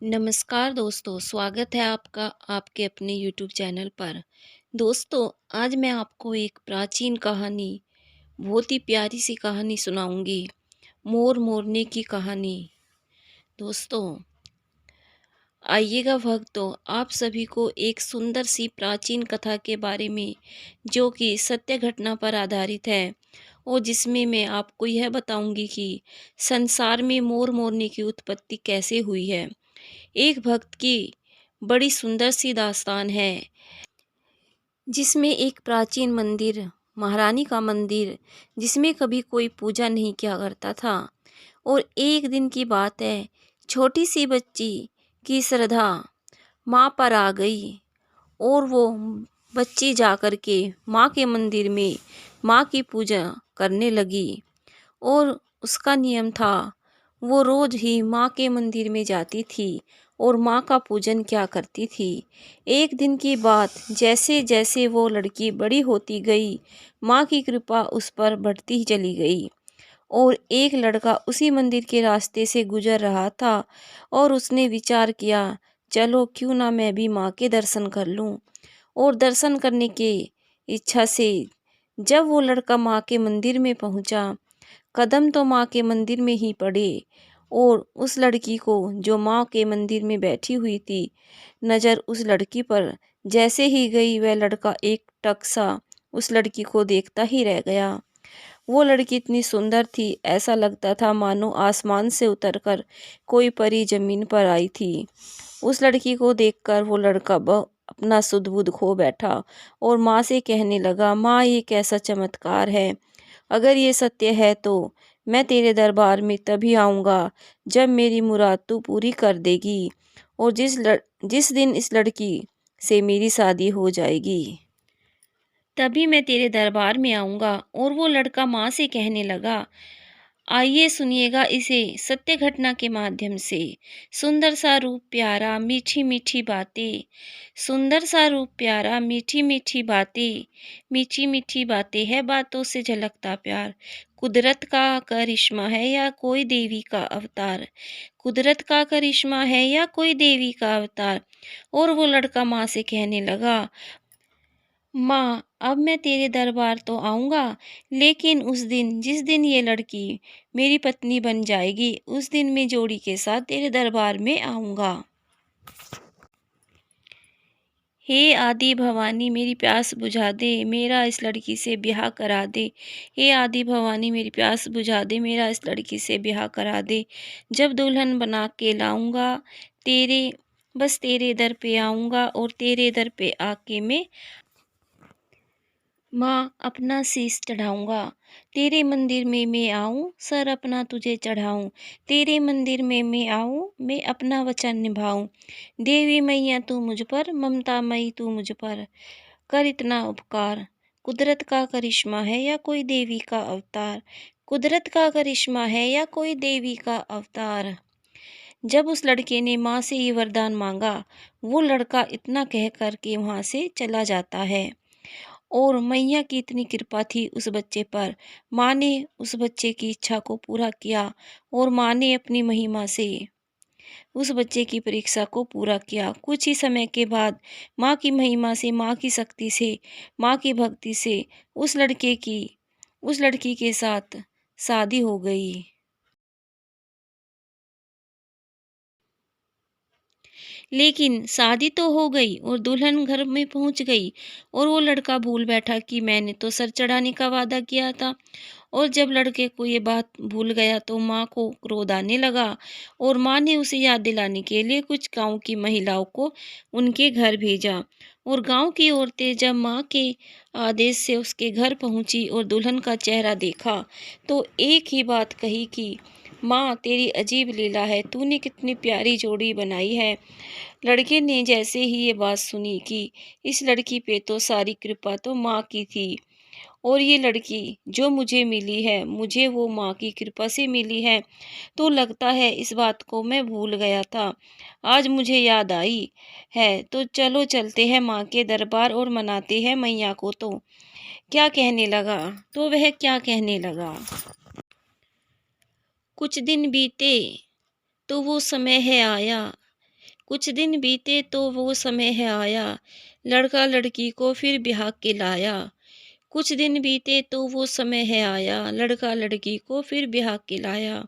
नमस्कार दोस्तों, स्वागत है आपका आपके अपने यूट्यूब चैनल पर। दोस्तों, आज मैं आपको एक प्राचीन कहानी, बहुत ही प्यारी सी कहानी सुनाऊंगी। मोर मोरने की कहानी। दोस्तों, आइएगा भक्तों, आप सभी को एक सुंदर सी प्राचीन कथा के बारे में, जो कि सत्य घटना पर आधारित है और जिसमें मैं आपको यह बताऊंगी कि संसार में मोर मोरने की उत्पत्ति कैसे हुई है। एक भक्त की बड़ी सुंदर सी दास्तान है, जिसमें एक प्राचीन मंदिर, महारानी का मंदिर, जिसमें कभी कोई पूजा नहीं किया करता था। और एक दिन की बात है, छोटी सी बच्ची की श्रद्धा माँ पर आ गई और वो बच्ची जा कर के माँ के मंदिर में माँ की पूजा करने लगी। और उसका नियम था, वो रोज ही माँ के मंदिर में जाती थी और माँ का पूजन किया करती थी। एक दिन की बात, जैसे जैसे वो लड़की बड़ी होती गई, माँ की कृपा उस पर बढ़ती ही चली गई। और एक लड़का उसी मंदिर के रास्ते से गुजर रहा था और उसने विचार किया, चलो क्यों ना मैं भी माँ के दर्शन कर लूँ। और दर्शन करने के इच्छा से जब वो लड़का माँ के मंदिर में पहुँचा, कदम तो माँ के मंदिर में ही पड़े और उस लड़की को, जो माँ के मंदिर में बैठी हुई थी, नज़र उस लड़की पर जैसे ही गई, वह लड़का एक टक सा उस लड़की को देखता ही रह गया। वो लड़की इतनी सुंदर थी, ऐसा लगता था मानो आसमान से उतरकर कोई परी जमीन पर आई थी। उस लड़की को देखकर वो लड़का अपना सुध बुध खो बैठा और माँ से कहने लगा, माँ ये कैसा चमत्कार है। अगर ये सत्य है तो मैं तेरे दरबार में तभी आऊँगा जब मेरी मुराद तू पूरी कर देगी और जिस दिन इस लड़की से मेरी शादी हो जाएगी, तभी मैं तेरे दरबार में आऊँगा। और वो लड़का माँ से कहने लगा, आइए सुनिएगा इसे सत्य घटना के माध्यम से। सुंदर सा रूप प्यारा, मीठी मीठी बातें। सुंदर सा रूप प्यारा, मीठी मीठी बातें। मीठी मीठी बातें है बातों से झलकता प्यार। कुदरत का करिश्मा है या कोई देवी का अवतार। कुदरत का करिश्मा है या कोई देवी का अवतार। और वो लड़का माँ से कहने लगा, माँ अब मैं तेरे दरबार तो आऊँगा, लेकिन उस दिन, जिस दिन ये लड़की मेरी पत्नी बन जाएगी, उस दिन मैं जोड़ी के साथ तेरे दरबार में आऊँगा। हे आदि भवानी मेरी प्यास बुझा दे, मेरा इस लड़की से ब्याह करा दे। हे आदि भवानी मेरी प्यास बुझा दे, मेरा इस लड़की से ब्याह करा दे। जब दुल्हन बना के लाऊँगा तेरे, बस तेरे दर पे आऊँगा और तेरे दर पे आके माँ अपना शीश चढ़ाऊँगा। तेरे मंदिर में मैं आऊँ, सर अपना तुझे चढ़ाऊँ। तेरे मंदिर में मैं आऊँ, मैं अपना वचन निभाऊँ। देवी मैया तू मुझ पर, ममता मई तू मुझ पर, कर इतना उपकार। कुदरत का करिश्मा है या कोई देवी का अवतार। कुदरत का करिश्मा है या कोई देवी का अवतार। जब उस लड़के ने माँ से ये वरदान मांगा, वो लड़का इतना कह कर के वहाँ से चला जाता है। और मैया की इतनी कृपा थी उस बच्चे पर, माँ ने उस बच्चे की इच्छा को पूरा किया और माँ ने अपनी महिमा से उस बच्चे की परीक्षा को पूरा किया। कुछ ही समय के बाद माँ की महिमा से, माँ की शक्ति से, माँ की भक्ति से उस लड़की के साथ शादी हो गई। लेकिन शादी तो हो गई और दुल्हन घर में पहुंच गई और वो लड़का भूल बैठा कि मैंने तो सर चढ़ाने का वादा किया था। और जब लड़के को ये बात भूल गया तो माँ को क्रोध आने लगा और माँ ने उसे याद दिलाने के लिए कुछ गांव की महिलाओं को उनके घर भेजा। और गांव की औरतें जब माँ के आदेश से उसके घर पहुंची और दुल्हन का चेहरा देखा, तो एक ही बात कही कि माँ तेरी अजीब लीला है, तूने कितनी प्यारी जोड़ी बनाई है। लड़के ने जैसे ही ये बात सुनी कि इस लड़की पे तो सारी कृपा तो माँ की थी और ये लड़की जो मुझे मिली है, मुझे वो माँ की कृपा से मिली है, तो लगता है इस बात को मैं भूल गया था, आज मुझे याद आई है, तो चलो चलते हैं माँ के दरबार और मनाते हैं मैया को। तो वह क्या कहने लगा। कुछ दिन बीते तो वो समय है आया कुछ दिन बीते तो वो समय है आया, लड़का लड़की को फिर ब्याह के लाया। कुछ दिन बीते तो वो समय है आया, लड़का लड़की को फिर ब्याह के लाया।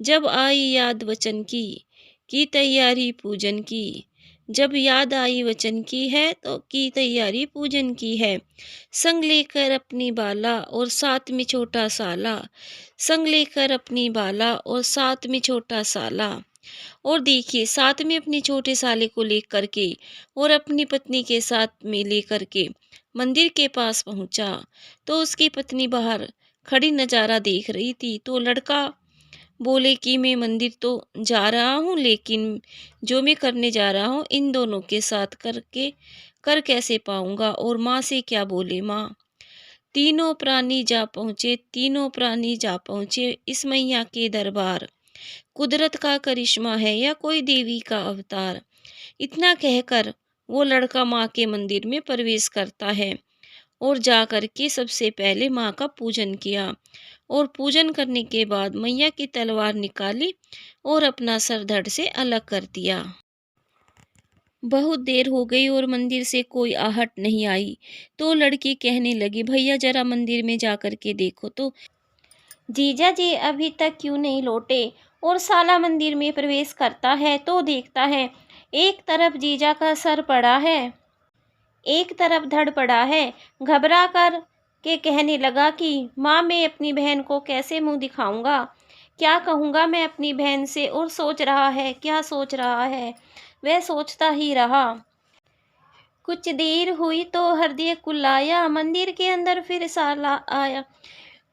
जब आई याद वचन की तैयारी पूजन की। जब याद आई वचन की है तो की तैयारी पूजन की है। संग लेकर अपनी बाला और साथ में छोटा साला। संग लेकर अपनी बाला और साथ में छोटा साला। और देखिए साथ में अपने छोटे साले को लेकर के और अपनी पत्नी के साथ में लेकर के मंदिर के पास पहुंचा, तो उसकी पत्नी बाहर खड़ी नजारा देख रही थी। तो लड़का बोले कि मैं मंदिर तो जा रहा हूँ, लेकिन जो मैं करने जा रहा हूँ इन दोनों के साथ करके कर कैसे पाऊंगा, और माँ से क्या बोले माँ। तीनों प्राणी जा पहुँचे, तीनों प्राणी जा पहुँचे इस मैया के दरबार। कुदरत का करिश्मा है या कोई देवी का अवतार। इतना कहकर वो लड़का माँ के मंदिर में प्रवेश करता है और जा कर के सबसे पहले माँ का पूजन किया, और पूजन करने के बाद मैया की तलवार निकाली और अपना सर धड़ से अलग कर दिया। बहुत देर हो गई और मंदिर से कोई आहट नहीं आई, तो लड़की कहने लगी, भैया जरा मंदिर में जा कर के देखो तो। जीजा जी अभी तक क्यों नहीं लौटे। और साला मंदिर में प्रवेश करता है तो देखता है एक तरफ जीजा का सर पड़ा है, एक तरफ धड़ पड़ा है। घबरा कर के कहने लगा कि माँ मैं अपनी बहन को कैसे मुंह दिखाऊंगा, क्या कहूँगा मैं अपनी बहन से। और सोच रहा है, क्या सोच रहा है, वह सोचता ही रहा। कुछ देर हुई तो हृदय कुलाया, मंदिर के अंदर फिर साला आया।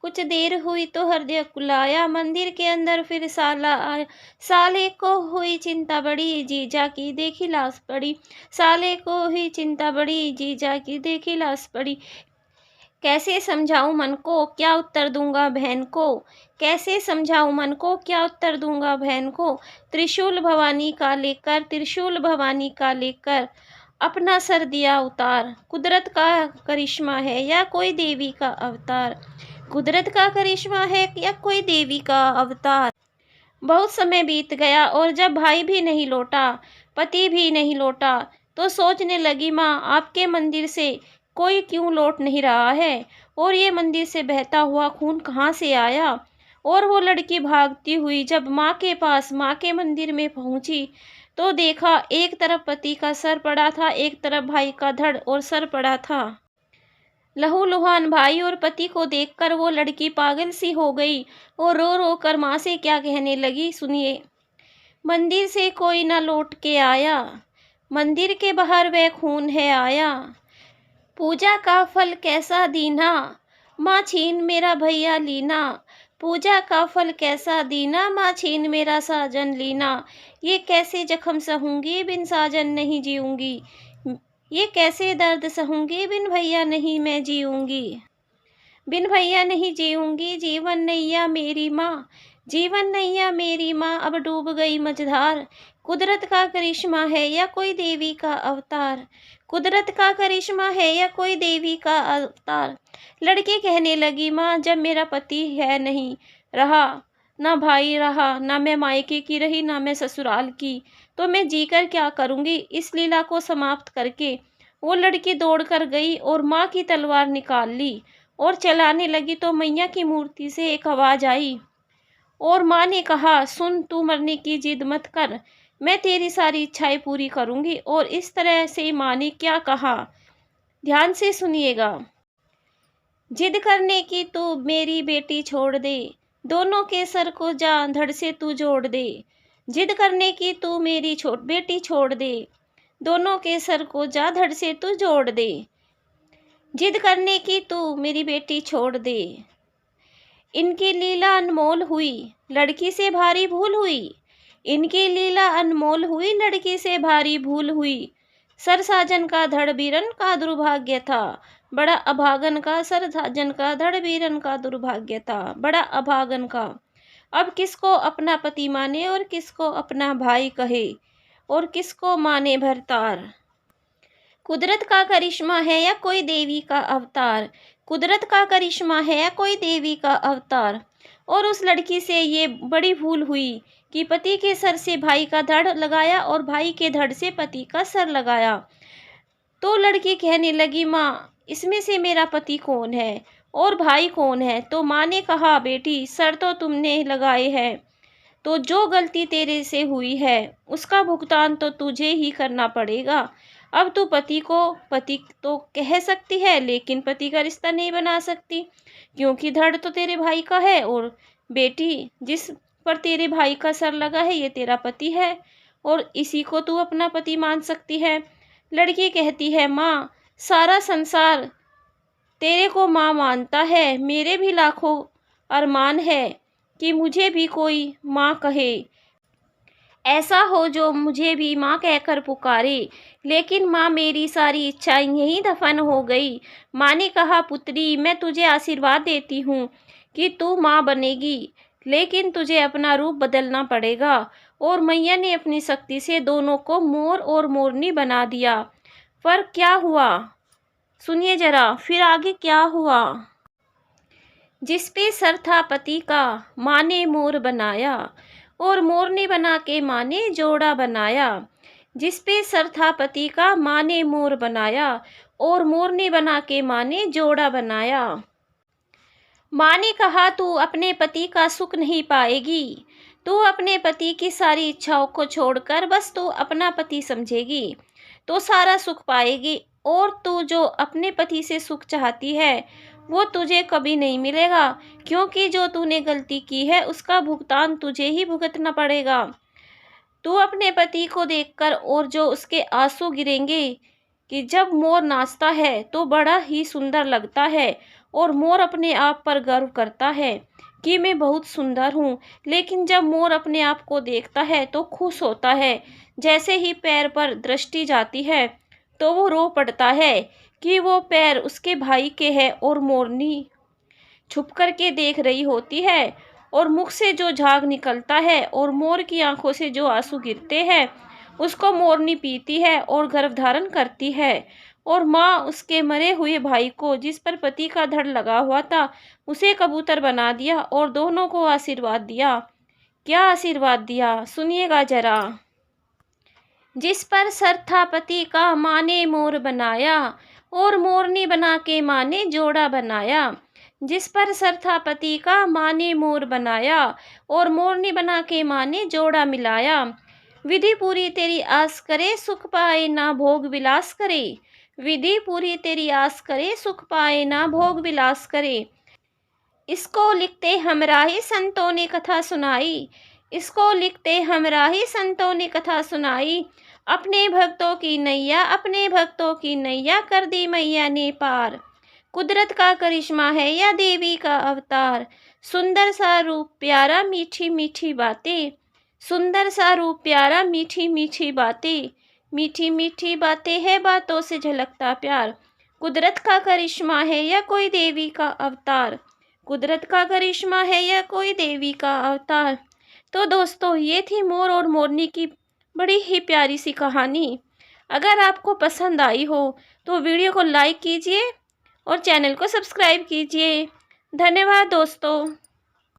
कुछ देर हुई तो हृदय कुलाया, मंदिर के अंदर फिर साला आया। साले को हुई चिंता बड़ी, जीजा की देखी लाश पड़ी। साले को हुई चिंता बड़ी, जीजा की देखी लाश पड़ी। कैसे समझाऊं मन को, क्या उत्तर दूंगा बहन को। कैसे समझाऊं मन को, क्या उत्तर दूंगा बहन को। त्रिशूल भवानी का लेकर, त्रिशूल भवानी का लेकर अपना सर दिया उतार। कुदरत का करिश्मा है या कोई देवी का अवतार। कुदरत का करिश्मा है या कोई देवी का अवतार। बहुत समय बीत गया और जब भाई भी नहीं लौटा, पति भी नहीं लौटा, तो सोचने लगी माँ आपके मंदिर से कोई क्यों लौट नहीं रहा है, और ये मंदिर से बहता हुआ खून कहाँ से आया। और वो लड़की भागती हुई जब माँ के पास, माँ के मंदिर में पहुंची, तो देखा एक तरफ पति का सर पड़ा था, एक तरफ भाई का धड़ और सर पड़ा था। लहूलुहान भाई और पति को देखकर वो लड़की पागल सी हो गई और रो रो कर माँ से क्या कहने लगी, सुनिए। मंदिर से कोई न लौट के आया, मंदिर के बाहर वह खून है आया। पूजा का फल कैसा दीना, माँ छीन मेरा भैया लीना। पूजा का फल कैसा दीना, माँ छीन मेरा साजन लीना। ये कैसे जख्म सहूंगी, बिन साजन नहीं जीऊंगी। ये कैसे दर्द सहूंगी, बिन भैया नहीं मैं जीऊंगी। बिन भैया नहीं जीऊंगी, जीवन नैया मेरी माँ। जीवन नैया मेरी माँ अब डूब गई मझधार। कुदरत का करिश्मा है या कोई देवी का अवतार। कुदरत का करिश्मा है या कोई देवी का अवतार। लड़की कहने लगी, माँ जब मेरा पति है नहीं रहा, ना भाई रहा, ना मैं मायके की रही, ना मैं ससुराल की, तो मैं जीकर क्या करूँगी। इस लीला को समाप्त करके वो लड़की दौड़ कर गई और माँ की तलवार निकाल ली और चलाने लगी, तो मैया की मूर्ति से एक आवाज़ आई और माँ ने कहा, सुन तू मरने की जिद मत कर, मैं तेरी सारी इच्छाएं पूरी करूँगी। और इस तरह से माँ ने क्या कहा, ध्यान से सुनिएगा। जिद करने की तू मेरी बेटी छोड़ दे, दोनों के सर को जा धड़ से तू जोड़ दे। जिद करने की तू मेरी बेटी छोड़ दे, दोनों के सर को जा धड़ से तू जोड़ दे। जिद करने की तू मेरी बेटी छोड़ दे। इनकी लीला अनमोल हुई, लड़की से भारी भूल हुई। इनकी लीला अनमोल हुई, लड़की से भारी भूल हुई। सर साजन का धड़ बीरन का दुर्भाग्य था, बड़ा अभागन का। सर साजन का धड़ बीरन का दुर्भाग्य था, बड़ा अभागन का। अब किसको अपना पति माने और किसको अपना भाई कहे, और किसको माने भरतार। कुदरत का करिश्मा है या कोई देवी का अवतार। कुदरत का करिश्मा है या कोई देवी का अवतार। और उस लड़की से ये बड़ी भूल हुई कि पति के सर से भाई का धड़ लगाया और भाई के धड़ से पति का सर लगाया। तो लड़की कहने लगी, माँ इसमें से मेरा पति कौन है और भाई कौन है? तो माँ ने कहा, बेटी सर तो तुमने लगाए हैं, तो जो गलती तेरे से हुई है उसका भुगतान तो तुझे ही करना पड़ेगा। अब तू पति को पति तो कह सकती है लेकिन पति का रिश्ता नहीं बना सकती, क्योंकि धड़ तो तेरे भाई का है और बेटी जिस पर तेरे भाई का सर लगा है ये तेरा पति है और इसी को तू अपना पति मान सकती है। लड़की कहती है, माँ सारा संसार तेरे को माँ मानता है, मेरे भी लाखों अरमान है कि मुझे भी कोई माँ कहे, ऐसा हो जो मुझे भी माँ कहकर पुकारे। लेकिन माँ मेरी सारी इच्छाएं यहीं दफन हो गई। माँ ने कहा, पुत्री मैं तुझे आशीर्वाद देती हूँ कि तू माँ बनेगी, लेकिन तुझे अपना रूप बदलना पड़ेगा। और मैया ने अपनी शक्ति से दोनों को मोर और मोरनी बना दिया। पर क्या हुआ सुनिए जरा, फिर आगे क्या हुआ। जिस पे सर था पति का माँ ने मोर बनाया और मोरनी बना के माँ ने जोड़ा बनाया। जिस पे सर था पति का माँ ने मोर बनाया और मोरनी बना के माँ ने जोड़ा बनाया। माँ ने कहा, तू अपने पति का सुख नहीं पाएगी, तू अपने पति की सारी इच्छाओं को छोड़कर बस तू अपना पति समझेगी तो सारा सुख पाएगी, और तू जो अपने पति से सुख चाहती है वो तुझे कभी नहीं मिलेगा, क्योंकि जो तूने गलती की है उसका भुगतान तुझे ही भुगतना पड़ेगा। तू अपने पति को देखकर और जो उसके आंसू गिरेंगे कि जब मोर नाचता है तो बड़ा ही सुंदर लगता है और मोर अपने आप पर गर्व करता है कि मैं बहुत सुंदर हूँ, लेकिन जब मोर अपने आप को देखता है तो खुश होता है। जैसे ही पैर पर दृष्टि जाती है तो वो रो पड़ता है कि वो पैर उसके भाई के हैं और मोरनी छुप कर के देख रही होती है और मुख से जो झाग निकलता है और मोर की आंखों से जो आंसू गिरते हैं उसको मोरनी पीती है और गर्भ धारण करती है। और माँ उसके मरे हुए भाई को जिस पर पति का धड़ लगा हुआ था उसे कबूतर बना दिया और दोनों को आशीर्वाद दिया। क्या आशीर्वाद दिया सुनिएगा जरा। जिस पर सर था पति का माँ ने मोर बनाया और मोरनी बना के माँ ने जोड़ा बनाया। जिस पर सर था पति का माँ ने मोर बनाया और मोरनी बना के माँ ने जोड़ा मिलाया। विधि पूरी तेरी आस करे सुख पाए ना भोग विलास करे। विधि पूरी तेरी आस करे सुख पाए ना भोग विलास करे। इसको लिखते हमराही संतों ने कथा सुनाई। इसको लिखते हमराही संतों ने कथा सुनाई। अपने भक्तों की नैया अपने भक्तों की नैया कर दी मैया ने पार। कुदरत का करिश्मा है या देवी का अवतार। सुंदर सा रूप प्यारा मीठी मीठी बातें। सुंदर सा रूप प्यारा मीठी मीठी बातें। मीठी मीठी बातें है बातों से झलकता प्यार। कुदरत का करिश्मा है या कोई देवी का अवतार। कुदरत का करिश्मा है या कोई देवी का अवतार। तो दोस्तों ये थी मोर और मोरनी की बड़ी ही प्यारी सी कहानी। अगर आपको पसंद आई हो तो वीडियो को लाइक कीजिए और चैनल को सब्सक्राइब कीजिए। धन्यवाद दोस्तों।